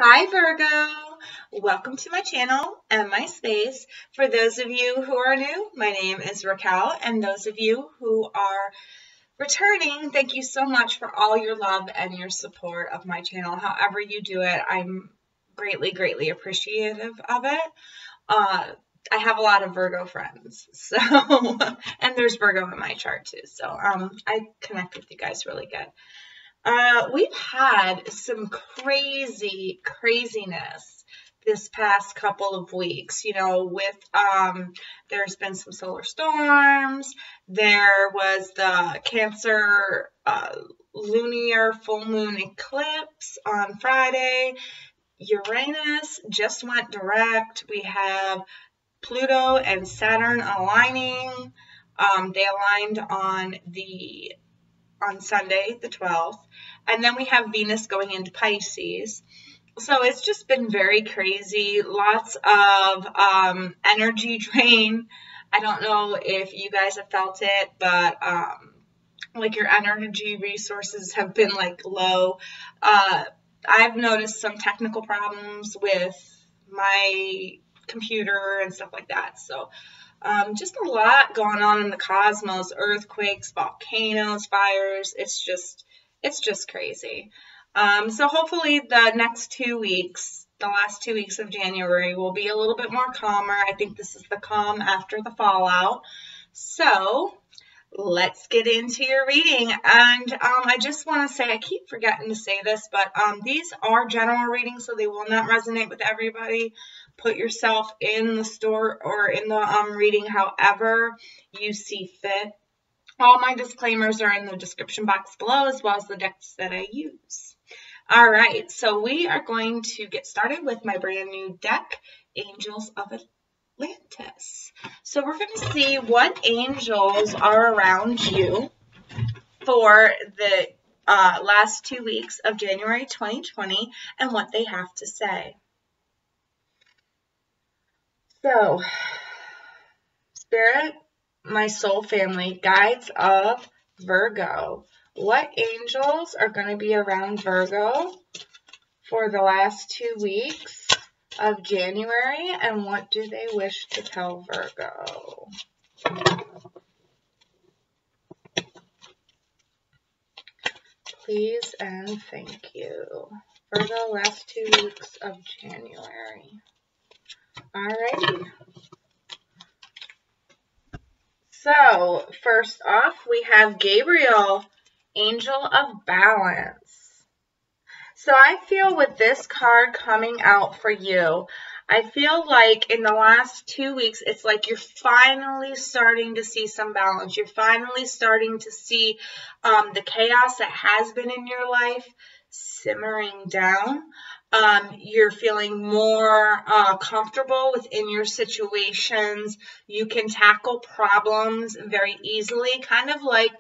Hi Virgo! Welcome to my channel and my space. For those of you who are new, my name is Racquel, and those of you who are returning, thank you so much for all your love and your support of my channel. However you do it, I'm greatly appreciative of it. I have a lot of Virgo friends, so and there's Virgo in my chart too, so I connect with you guys really good. We've had some craziness this past couple of weeks, you know, with, there's been some solar storms, there was the Cancer, lunar full moon eclipse on Friday, Uranus just went direct, we have Pluto and Saturn aligning, they aligned on Sunday, the 12th, and then we have Venus going into Pisces. So it's just been very crazy, lots of energy drain. I don't know if you guys have felt it, but like your energy resources have been like low. I've noticed some technical problems with my computer and stuff like that. So just a lot going on in the cosmos, earthquakes, volcanoes, fires. It's just crazy. So hopefully the next 2 weeks, the last 2 weeks of January, will be a little bit more calmer. I think this is the calm after the fallout. So let's get into your reading. And I just want to say, I keep forgetting to say this, but these are general readings, so they will not resonate with everybody. Put yourself in the store or in the reading however you see fit. All my disclaimers are in the description box below, as well as the decks that I use. All right, so we are going to get started with my brand new deck, Angels of Atlantis. So we're going to see what angels are around you for the last 2 weeks of January 2020 and what they have to say. So, Spirit, my soul family, guides of Virgo. What angels are going to be around Virgo for the last 2 weeks of January, and what do they wish to tell Virgo? Please and thank you. Virgo, last 2 weeks of January. Alrighty. So, first off, we have Gabriel, Angel of Balance. So I feel with this card coming out for you, I feel like in the last 2 weeks, it's like you're finally starting to see some balance. You're finally starting to see the chaos that has been in your life simmering down. You're feeling more comfortable within your situations. You can tackle problems very easily, kind of like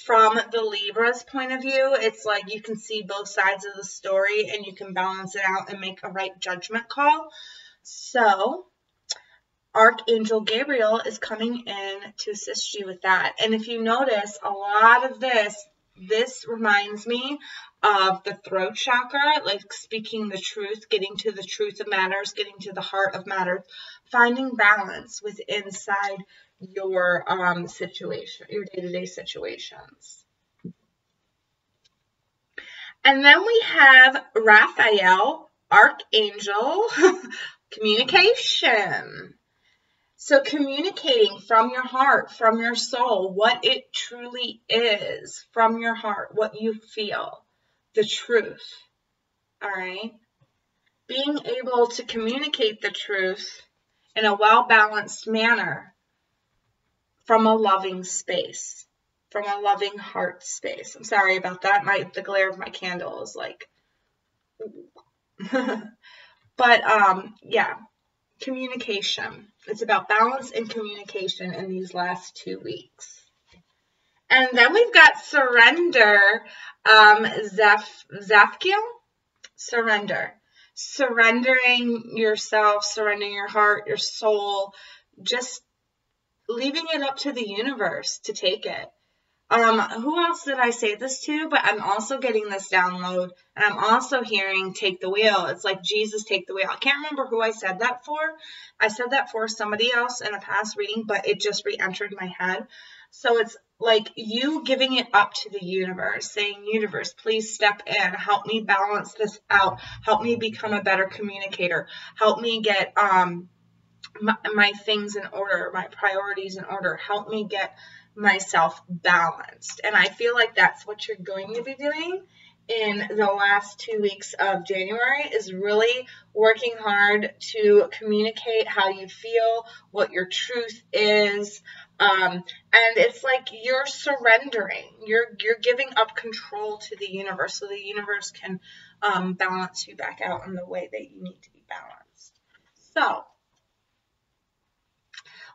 from the Libra's point of view. It's like you can see both sides of the story and you can balance it out and make a right judgment call. So Archangel Gabriel is coming in to assist you with that. And if you notice, a lot of this reminds me of the throat chakra, like speaking the truth, getting to the truth of matters, getting to the heart of matters, finding balance within inside your situation, your day-to-day situations. And then we have Racquel, Archangel, communication. So communicating from your heart, from your soul, what it truly is, from your heart, what you feel, the truth, all right? Being able to communicate the truth in a well-balanced manner from a loving space, from a loving heart space. I'm sorry about that. The glare of my candle is like, but yeah. Communication. It's about balance and communication in these last 2 weeks. And then we've got surrender, Racquel, surrender. Surrendering yourself, surrendering your heart, your soul, just leaving it up to the universe to take it. Who else did I say this to? But I'm also getting this download, and I'm also hearing take the wheel. It's like Jesus take the wheel. I can't remember who I said that for. I said that for somebody else in a past reading, but it just re-entered my head. So it's like you giving it up to the universe, saying, universe, please step in, help me balance this out, help me become a better communicator, help me get my things in order, my priorities in order, help me get myself balanced. And I feel like that's what you're going to be doing in the last 2 weeks of January, is really working hard to communicate how you feel, what your truth is. And it's like you're surrendering, you're giving up control to the universe so the universe can balance you back out in the way that you need to be balanced. So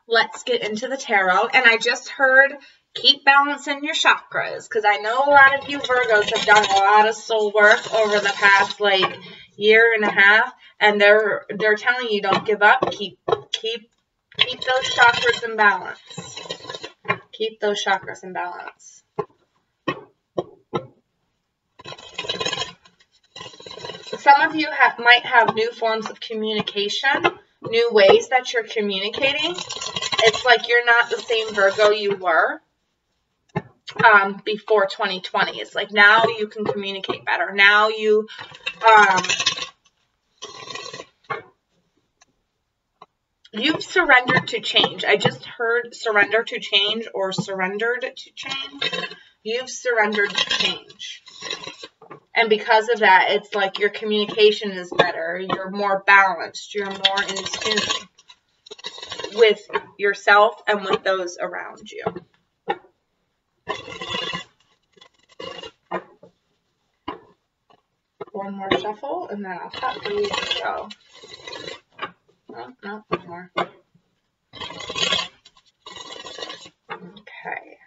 let's get into the tarot. And I just heard keep balancing your chakras, because I know a lot of you Virgos have done a lot of soul work over the past like year and a half, and they're telling you don't give up. Keep those chakras in balance. Keep those chakras in balance. Some of you might have new forms of communication, new ways that you're communicating. It's like you're not the same Virgo you were before 2020. It's like now you can communicate better. Now you've surrendered to change. I just heard surrender to change or surrendered to change. You've surrendered to change. And because of that, it's like your communication is better. You're more balanced. You're more in tune with yourself and with those around you. One more shuffle, and then I'll cut these and go. No, one more. Okay.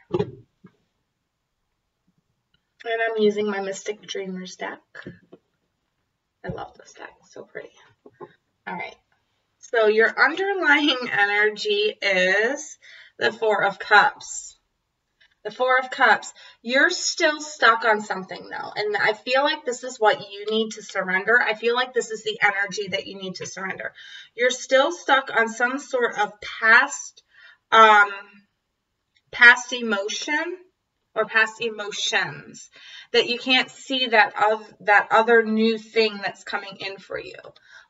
And I'm using my Mystic Dreamers deck. I love this deck. It's so pretty. All right. So your underlying energy is the Four of Cups. The Four of Cups. You're still stuck on something, though. And I feel like this is what you need to surrender. I feel like this is the energy that you need to surrender. You're still stuck on some sort of past emotion or past emotions that you can't see that other new thing that's coming in for you.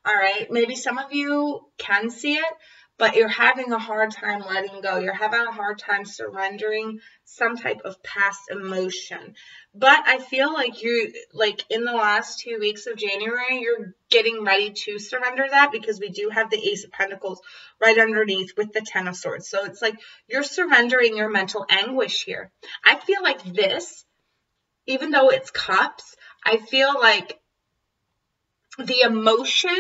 All right. Maybe some of you can see it, but you're having a hard time letting go. You're having a hard time surrendering some type of past emotion. But I feel like in the last 2 weeks of January, you're getting ready to surrender that, because we do have the Ace of Pentacles right underneath with the Ten of Swords. So it's like you're surrendering your mental anguish here. I feel like this, even though it's cups, I feel like the emotion,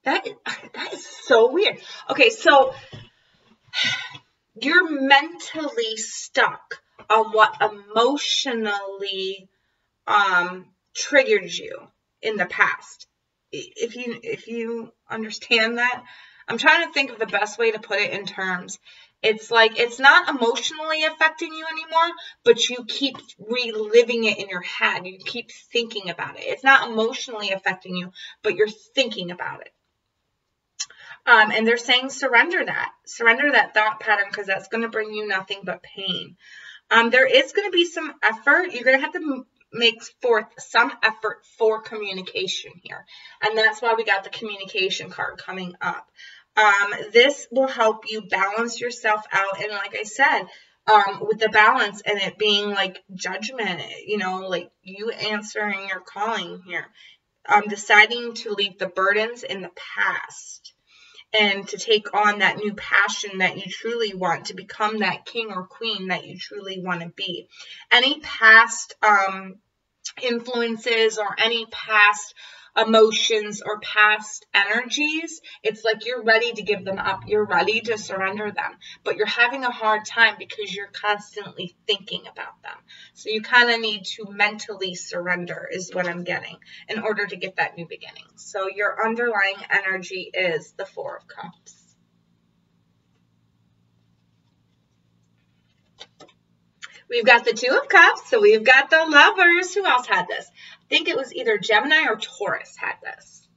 that is so weird. Okay, so you're mentally stuck on what emotionally triggered you in the past. If you understand that, I'm trying to think of the best way to put it in terms. It's like it's not emotionally affecting you anymore, but you keep reliving it in your head. You keep thinking about it. It's not emotionally affecting you, but you're thinking about it. And they're saying surrender that thought pattern, because that's going to bring you nothing but pain. There is going to be some effort. You're going to have to make forth some effort for communication here. And that's why we got the communication card coming up. This will help you balance yourself out. And like I said, with the balance and it being like judgment, like you answering your calling here, deciding to leave the burdens in the past and to take on that new passion that you truly want, to become that king or queen that you truly want to be. Any past influences or any past emotions or past energies, it's like you're ready to give them up. You're ready to surrender them, but you're having a hard time because you're constantly thinking about them. So you kind of need to mentally surrender is what I'm getting in order to get that new beginning. So your underlying energy is the Four of Cups. We've got the Two of Cups, so we've got the Lovers. Who else had this? I think it was either Gemini or Taurus had this.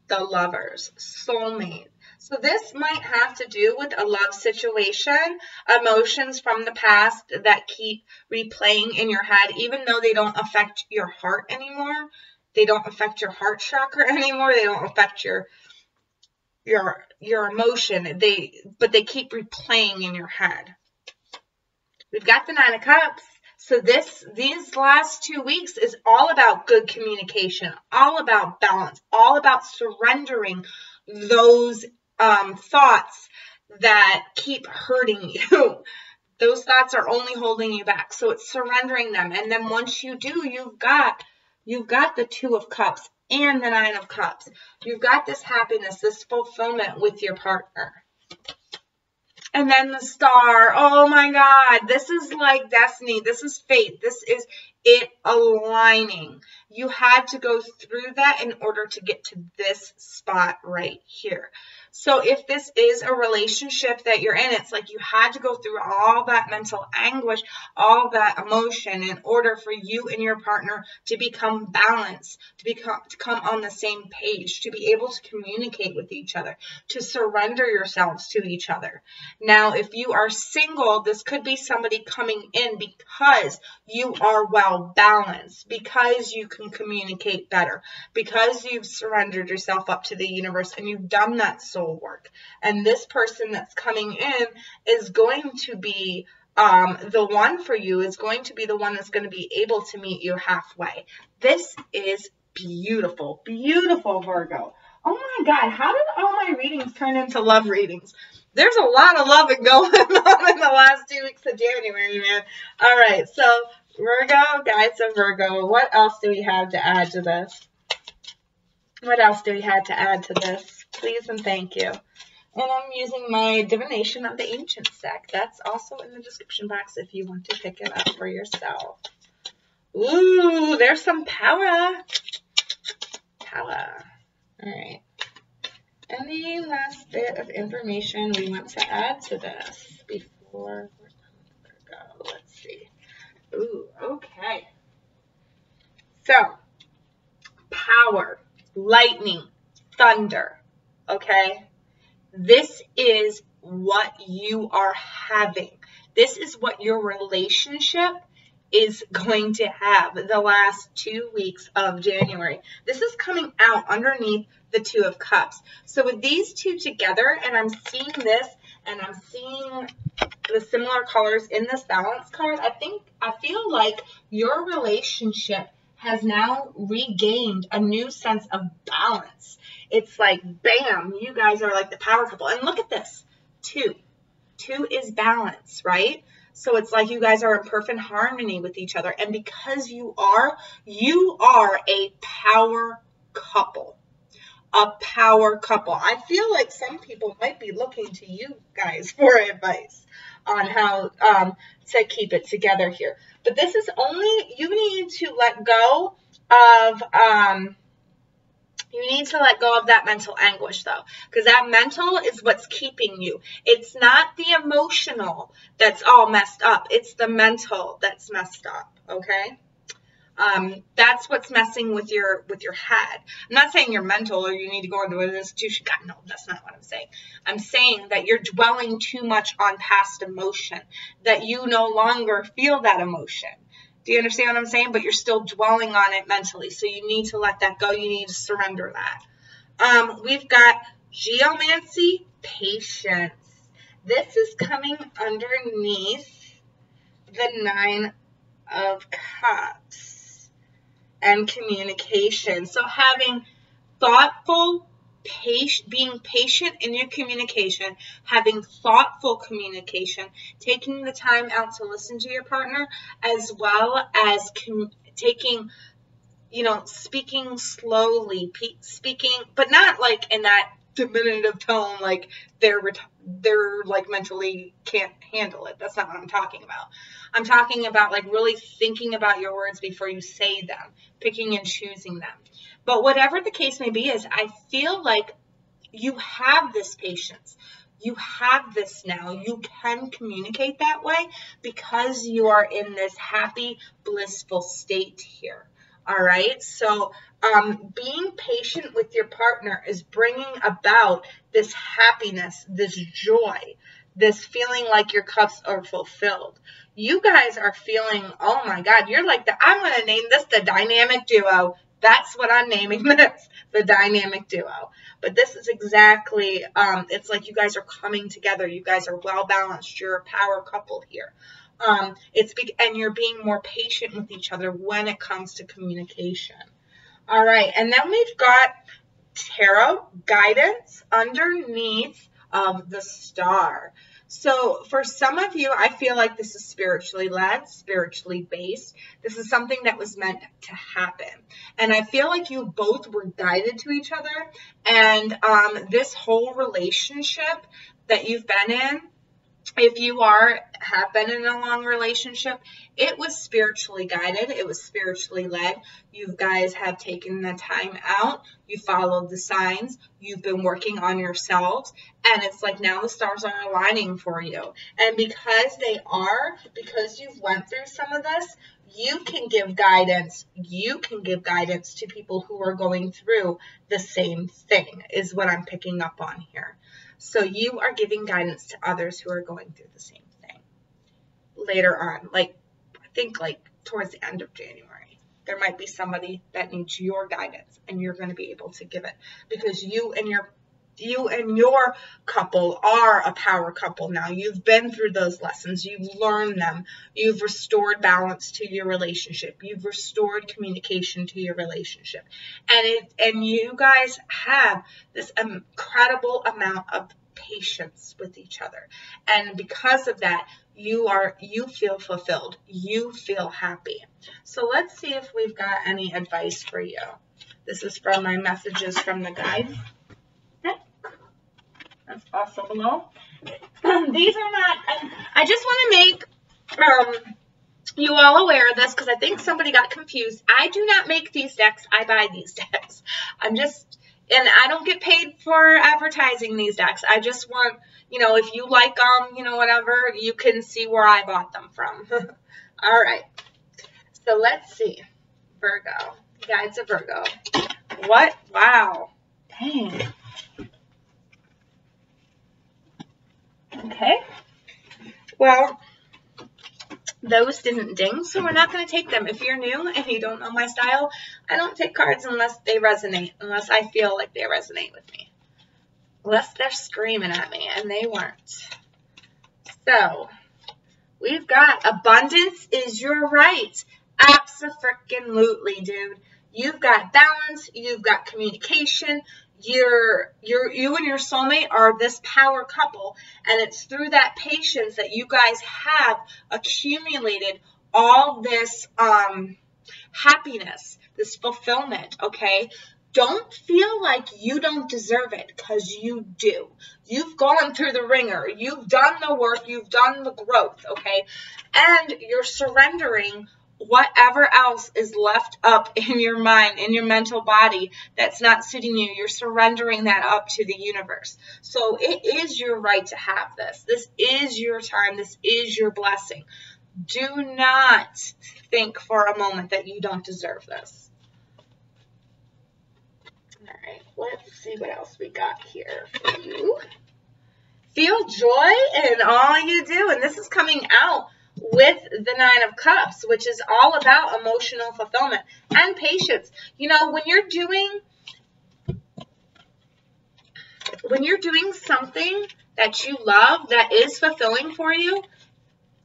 The Lovers, soulmate. So this might have to do with a love situation, emotions from the past that keep replaying in your head, even though they don't affect your heart anymore. They don't affect your heart chakra anymore. They don't affect your emotion. But they keep replaying in your head. We've got the Nine of Cups. So these last 2 weeks is all about good communication, all about balance, all about surrendering those thoughts that keep hurting you. Those thoughts are only holding you back. So it's surrendering them. And then once you do, you've got the Two of Cups and the Nine of Cups. You've got this happiness, this fulfillment with your partner. And then the Star. Oh my God. This is like destiny. This is fate. This is it aligning. You had to go through that in order to get to this spot right here. So if this is a relationship that you're in, it's like you had to go through all that mental anguish, all that emotion in order for you and your partner to become balanced, to come on the same page, to be able to communicate with each other, to surrender yourselves to each other. Now, if you are single, this could be somebody coming in because you are well balanced, because you can communicate better, because you've surrendered yourself up to the universe and you've done that soul work. And this person that's coming in is going to be the one for you, is going to be the one that's going to be able to meet you halfway. This is beautiful, beautiful, Virgo. Oh my God, how did all my readings turn into love readings? There's a lot of loving going on in the last 2 weeks of January, man. All right, so Virgo, guys of Virgo, what else do we have to add to this? What else do we have to add to this? Please and thank you. And I'm using my Divination of the Ancients deck. That's also in the description box if you want to pick it up for yourself. Ooh, there's some power. Power. All right. Any last bit of information we want to add to this before we're done? Let's see. Ooh, okay. So, power, lightning, thunder, okay? This is what you are having. This is what your relationship is going to have the last 2 weeks of January. This is coming out underneath the Two of Cups. So with these two together, and I'm seeing this, and I'm seeing the similar colors in this balance card, I feel like your relationship has now regained a new sense of balance. It's like, bam, you guys are like the power couple. And look at this, two. Two is balance, right? So it's like you guys are in perfect harmony with each other. And because you are a power couple. A power couple. I feel like some people might be looking to you guys for advice on how to keep it together here. But this is only, you need to let go of, that mental anguish, though, because that mental is what's keeping you. It's not the emotional that's all messed up. It's the mental that's messed up, okay? That's what's messing with your head. I'm not saying you're mental or you need to go into an institution. God, no, that's not what I'm saying. I'm saying that you're dwelling too much on past emotion, that you no longer feel that emotion. Do you understand what I'm saying? But you're still dwelling on it mentally. So you need to let that go. You need to surrender that. We've got geomancy, patience. This is coming underneath the Nine of Cups and communication. So having thoughtful, being patient in your communication, having thoughtful communication, taking the time out to listen to your partner, as well as speaking slowly, but not like in that diminutive tone, like they're like mentally can't handle it. That's not what I'm talking about. I'm talking about like really thinking about your words before you say them, picking and choosing them. But whatever the case may be, is I feel like you have this patience. You have this now. You can communicate that way because you are in this happy, blissful state here. All right. So being patient with your partner is bringing about this happiness, this joy, this feeling like your cups are fulfilled. You guys are feeling, oh my God, you're like, I'm going to name this the dynamic duo. That's what I'm naming this, the dynamic duo. But this is exactly, it's like you guys are coming together. You guys are well balanced. You're a power couple here. And you're being more patient with each other when it comes to communication. All right, and then we've got tarot guidance underneath of the star. So for some of you, I feel like this is spiritually led, spiritually based. This is something that was meant to happen. And I feel like you both were guided to each other. And this whole relationship that you've been in, if you have been in a long relationship, it was spiritually guided. It was spiritually led. You guys have taken the time out. You followed the signs. You've been working on yourselves. And it's like now the stars are aligning for you. And because you've went through some of this, you can give guidance. You can give guidance to people who are going through the same thing, is what I'm picking up on here. So you are giving guidance to others who are going through the same thing later on. I think towards the end of January, there might be somebody that needs your guidance and you're going to be able to give it because you and your couple are a power couple now. You've been through those lessons. You've learned them. You've restored balance to your relationship. You've restored communication to your relationship. And you guys have this incredible amount of patience with each other. And because of that, you feel fulfilled. You feel happy. So let's see if we've got any advice for you. This is from my messages from the guide. That's also below. These are not, I just want to make you all aware of this because I think somebody got confused. I do not make these decks. I buy these decks. And I don't get paid for advertising these decks. I just want, if you like them, whatever, you can see where I bought them from. All right. So let's see. Virgo. Guides of Virgo. What? Wow. Dang. Okay, well, those didn't ding, so we're not going to take them. If you're new and you don't know my style, I don't take cards unless they resonate, unless I feel like they resonate with me. Unless they're screaming at me, and they weren't. So, we've got abundance is your right. Abso-freaking-lutely, dude. You've got balance, you've got communication, you and your soulmate are this power couple, and it's through that patience that you guys have accumulated all this happiness, this fulfillment, okay? Don't feel like you don't deserve it, because you do. You've gone through the ringer. You've done the work. You've done the growth, okay? And you're surrendering whatever else is left up in your mind, in your mental body that's not suiting you. You're surrendering that up to the universe. So it is your right to have this. This is your time. This is your blessing. Do not think for a moment that you don't deserve this. All right, let's see what else we got here for you. Feel joy in all you do. And this is coming out with the Nine of Cups, which is all about emotional fulfillment and patience. When you're doing something that you love, that is fulfilling for you,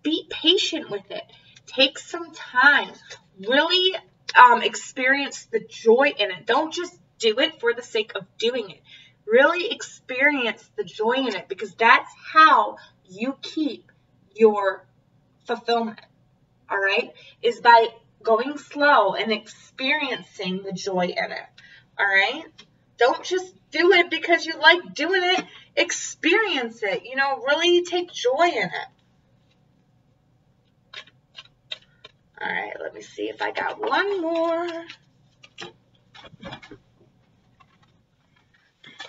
be patient with it. Take some time. Really experience the joy in it. Don't just do it for the sake of doing it. Really experience the joy in it, because that's how you keep your fulfillment, all right, is by going slow and experiencing the joy in it, all right? Don't just do it because you like doing it. Experience it, really take joy in it. All right, let me see if I got one more.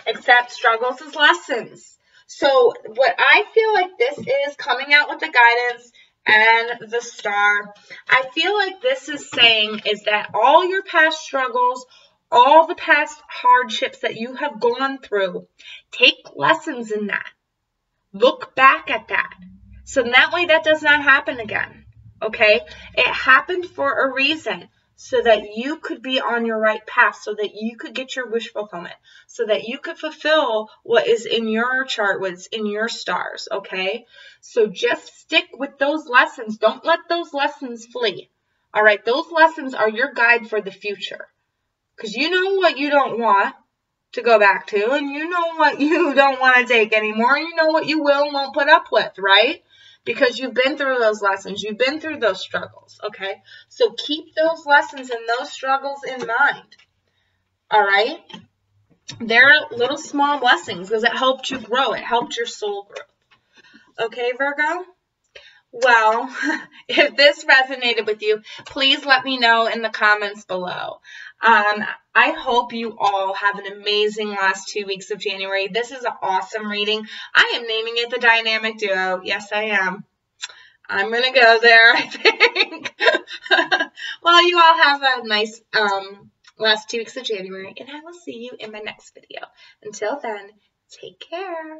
Accept struggles as lessons. So what I feel like this is coming out with the guidance and the star, I feel like this is saying is that all your past struggles, all the past hardships that you have gone through, take lessons in that. Look back at that. So that way that does not happen again. Okay? It happened for a reason. So that you could be on your right path, so that you could get your wish fulfillment, so that you could fulfill what is in your chart, what's in your stars, okay? So just stick with those lessons. Don't let those lessons flee, all right? Those lessons are your guide for the future, because you know what you don't want to go back to, and you know what you don't want to take anymore, and you know what you will and won't put up with, right? Because you've been through those lessons. You've been through those struggles, okay? So keep those lessons and those struggles in mind, all right? They're little small blessings because it helped you grow. It helped your soul grow. Okay, Virgo? Well, if this resonated with you, please let me know in the comments below. I hope you all have an amazing last 2 weeks of January. This is an awesome reading. I am naming it the Dynamic Duo. Yes, I am. I'm going to go there, I think. Well, you all have a nice last 2 weeks of January, and I will see you in my next video. Until then, take care.